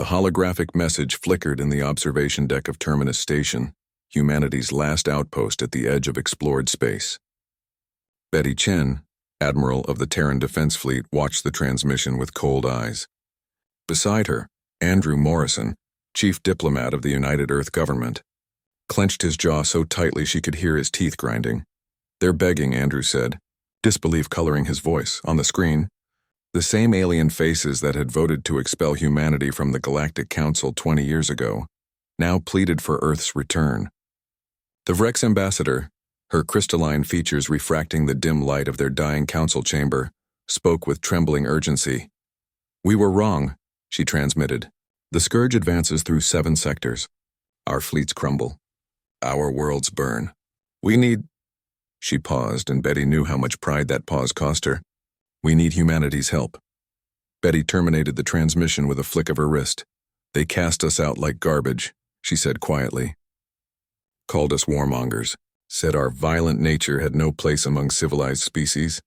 holographic message flickered in the observation deck of Terminus Station, humanity's last outpost at the edge of explored space. Betty Chen, Admiral of the Terran Defense Fleet, watched the transmission with cold eyes. Beside her, Andrew Morrison, Chief Diplomat of the United Earth Government, clenched his jaw so tightly she could hear his teeth grinding. "They're begging," Andrew said, disbelief coloring his voice. On the screen, the same alien faces that had voted to expel humanity from the Galactic Council 20 years ago now pleaded for Earth's return. The Vrex ambassador, her crystalline features refracting the dim light of their dying council chamber, spoke with trembling urgency. "We were wrong," she transmitted. "The scourge advances through 7 sectors. Our fleets crumble. Our worlds burn. We need—" She paused, and Betty knew how much pride that pause cost her. "We need humanity's help." Betty terminated the transmission with a flick of her wrist. "They cast us out like garbage," she said quietly. "Called us warmongers. Said our violent nature had no place among civilized species."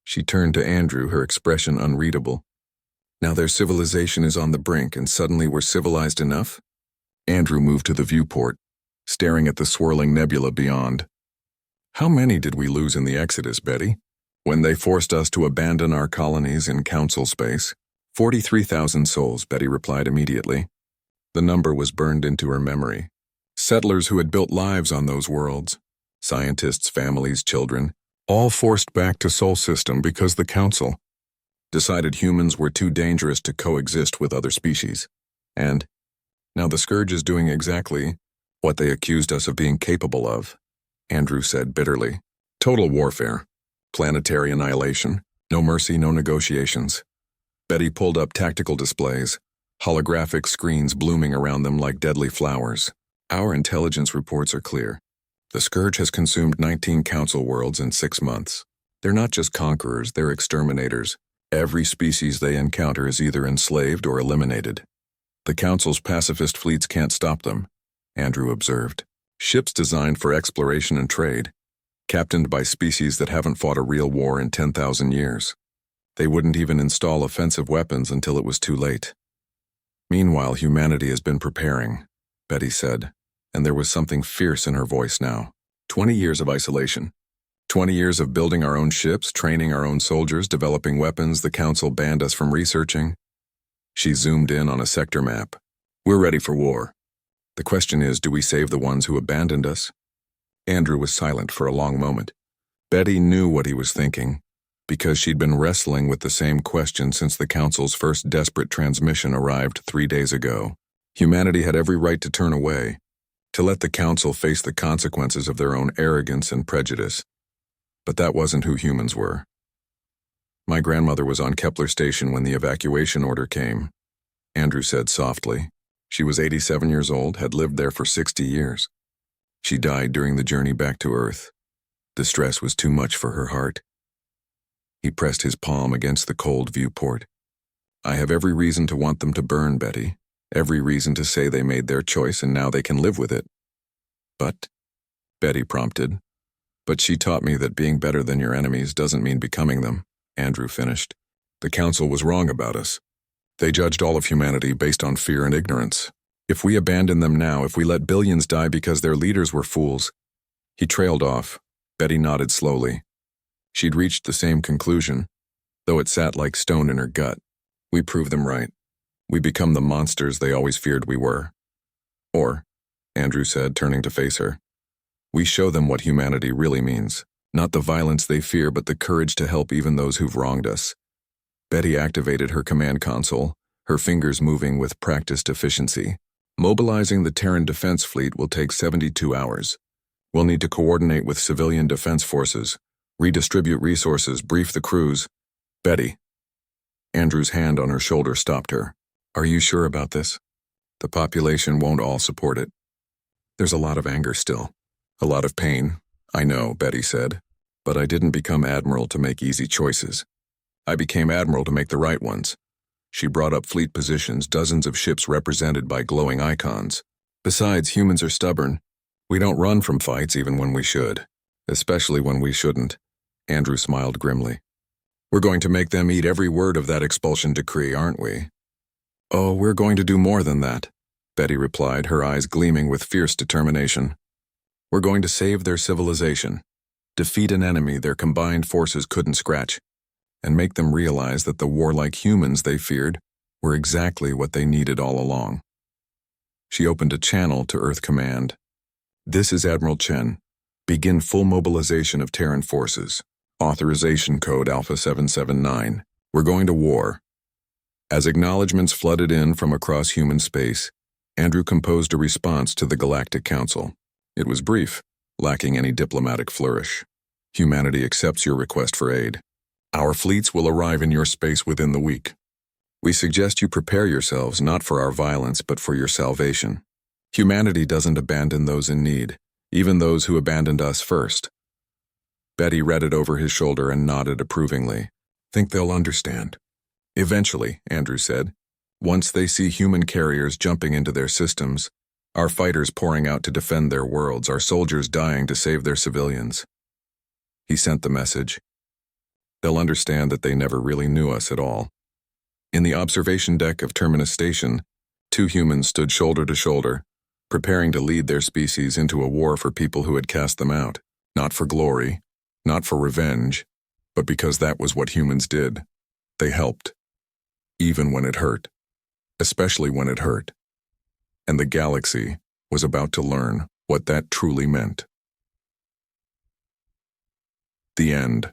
She turned to Andrew, her expression unreadable. "Now their civilization is on the brink, and suddenly we're civilized enough?" Andrew moved to the viewport, staring at the swirling nebula beyond. "How many did we lose in the Exodus, Betty? When they forced us to abandon our colonies in council space?" 43,000 souls, Betty replied immediately. The number was burned into her memory. Settlers who had built lives on those worlds. Scientists, families, children, all forced back to Sol System because the Council decided humans were too dangerous to coexist with other species. And now the Scourge is doing exactly what they accused us of being capable of, Andrew said bitterly. "Total warfare. Planetary annihilation. No mercy, no negotiations." Betty pulled up tactical displays, holographic screens blooming around them like deadly flowers. "Our intelligence reports are clear. The Scourge has consumed 19 council worlds in 6 months. They're not just conquerors, they're exterminators. Every species they encounter is either enslaved or eliminated. The Council's pacifist fleets can't stop them," Andrew observed. "Ships designed for exploration and trade, captained by species that haven't fought a real war in 10,000 years. They wouldn't even install offensive weapons until it was too late. Meanwhile, humanity has been preparing," Betty said, and there was something fierce in her voice now. 20 years of isolation. 20 years of building our own ships, training our own soldiers, developing weapons the Council banned us from researching. She zoomed in on a sector map. "We're ready for war. The question is, do we save the ones who abandoned us?" Andrew was silent for a long moment. Betty knew what he was thinking, because she'd been wrestling with the same question since the Council's first desperate transmission arrived 3 days ago. Humanity had every right to turn away, to let the Council face the consequences of their own arrogance and prejudice. But that wasn't who humans were. "My grandmother was on Kepler Station when the evacuation order came," Andrew said softly. "She was 87 years old, had lived there for 60 years. She died during the journey back to Earth. The stress was too much for her heart." He pressed his palm against the cold viewport. "I have every reason to want them to burn, Betty. Every reason to say they made their choice and now they can live with it." "But," Betty prompted. "But she taught me that being better than your enemies doesn't mean becoming them," Andrew finished. "The Council was wrong about us. They judged all of humanity based on fear and ignorance. If we abandon them now, if we let billions die because their leaders were fools—" He trailed off. Betty nodded slowly. She'd reached the same conclusion, though it sat like stone in her gut. "We prove them right. We become the monsters they always feared we were. Or," Andrew said, turning to face her, "we show them what humanity really means. Not the violence they fear, but the courage to help even those who've wronged us." Betty activated her command console, her fingers moving with practiced efficiency. "Mobilizing the Terran Defense Fleet will take 72 hours. We'll need to coordinate with civilian defense forces, redistribute resources, brief the crews." "Betty." Andrew's hand on her shoulder stopped her. "Are you sure about this? The population won't all support it. There's a lot of anger still. A lot of pain." "I know," Betty said, "but I didn't become Admiral to make easy choices. I became Admiral to make the right ones." She brought up fleet positions, dozens of ships represented by glowing icons. "Besides, humans are stubborn. We don't run from fights even when we should. Especially when we shouldn't." Andrew smiled grimly. "We're going to make them eat every word of that expulsion decree, aren't we?" Oh, we're going to do more than that, Betty replied, her eyes gleaming with fierce determination. We're going to save their civilization, defeat an enemy their combined forces couldn't scratch, and make them realize that the warlike humans they feared were exactly what they needed all along. She opened a channel to Earth Command. This is Admiral Chen. Begin full mobilization of Terran forces. Authorization code Alpha 779. We're going to war. As acknowledgments flooded in from across human space, Andrew composed a response to the Galactic Council. It was brief, lacking any diplomatic flourish. Humanity accepts your request for aid. Our fleets will arrive in your space within the week. We suggest you prepare yourselves not for our violence but for your salvation. Humanity doesn't abandon those in need, even those who abandoned us first. Betty read it over his shoulder and nodded approvingly. Think they'll understand. Eventually, Andrew said, once they see human carriers jumping into their systems, our fighters pouring out to defend their worlds, our soldiers dying to save their civilians. He sent the message. They'll understand that they never really knew us at all. In the observation deck of Terminus Station, two humans stood shoulder to shoulder, preparing to lead their species into a war for people who had cast them out, not for glory, not for revenge, but because that was what humans did. They helped, even when it hurt, especially when it hurt. And the galaxy was about to learn what that truly meant. The end.